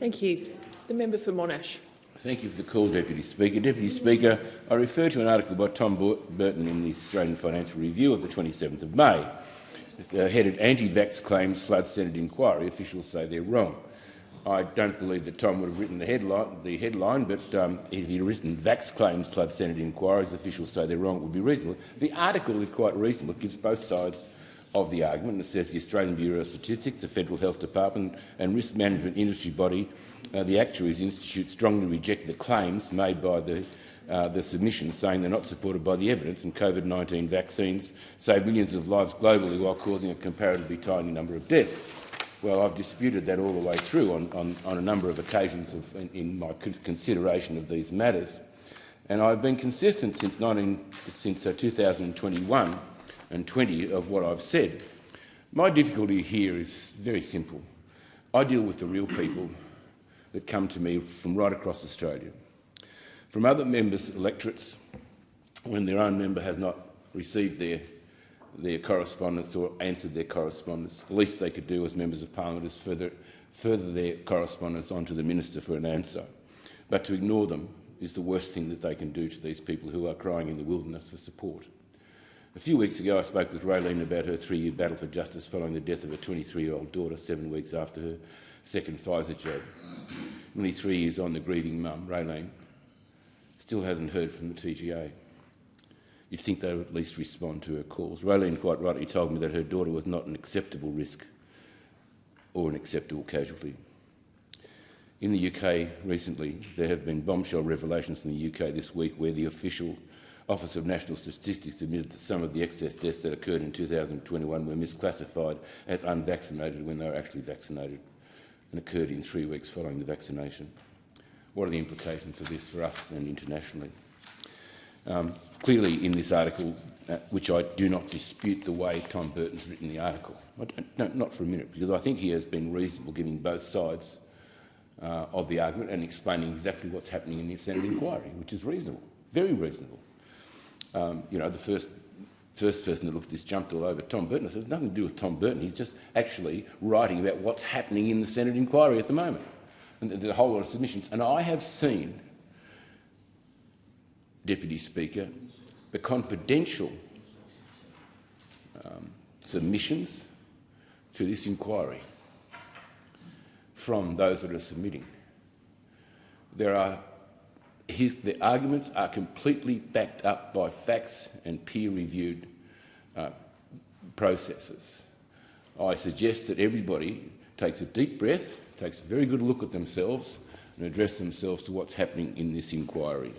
Thank you. The member for Monash. Thank you for the call, Deputy Speaker. Deputy Speaker, I refer to an article by Tom Burton in the Australian Financial Review of the 27th of May, headed Anti-Vax Claims Flood Senate Inquiry. Officials say they're wrong. I don't believe that Tom would have written the headline, but if he'd written Vax Claims Flood Senate Inquiries, officials say they're wrong, it would be reasonable. The article is quite reasonable. It gives both sides of the argument. It says the Australian Bureau of Statistics, the Federal Health Department and risk management industry body, the Actuaries Institute, strongly reject the claims made by the submission, saying they're not supported by the evidence, and COVID-19 vaccines save millions of lives globally while causing a comparatively tiny number of deaths. Well, I've disputed that all the way through on a number of occasions in my consideration of these matters, and I've been consistent since 2021 and 20 of what I've said. My difficulty here is very simple. I deal with the real people that come to me from right across Australia, from other members' electorates when their own member has not received their correspondence or answered their correspondence. The least they could do as members of parliament is further their correspondence on to the minister for an answer. But to ignore them is the worst thing that they can do to these people who are crying in the wilderness for support. A few weeks ago I spoke with Raylene about her 3-year battle for justice following the death of her 23-year-old daughter 7 weeks after her second Pfizer jab. Nearly 3 years on, the grieving mum, Raylene, still hasn't heard from the TGA. You'd think they would at least respond to her calls. Raylene quite rightly told me that her daughter was not an acceptable risk or an acceptable casualty. In the UK recently, there have been bombshell revelations in the UK this week where the official Office of National Statistics admitted that some of the excess deaths that occurred in 2021 were misclassified as unvaccinated when they were actually vaccinated and occurred in 3 weeks following the vaccination. What are the implications of this for us and internationally? Clearly in this article, which I do not dispute the way Tom Burton's written the article, not for a minute, because I think he has been reasonable giving both sides of the argument and explaining exactly what's happening in the Senate inquiry, which is reasonable, very reasonable. The first person that looked at this jumped all over Tom Burton. I said, there's nothing to do with Tom Burton. He's just actually writing about what's happening in the Senate inquiry at the moment. And there's a whole lot of submissions. And I have seen, Deputy Speaker, the confidential submissions to this inquiry from those that are submitting. The arguments are completely backed up by facts and peer-reviewed processes. I suggest that everybody takes a deep breath, takes a very good look at themselves and address themselves to what's happening in this inquiry.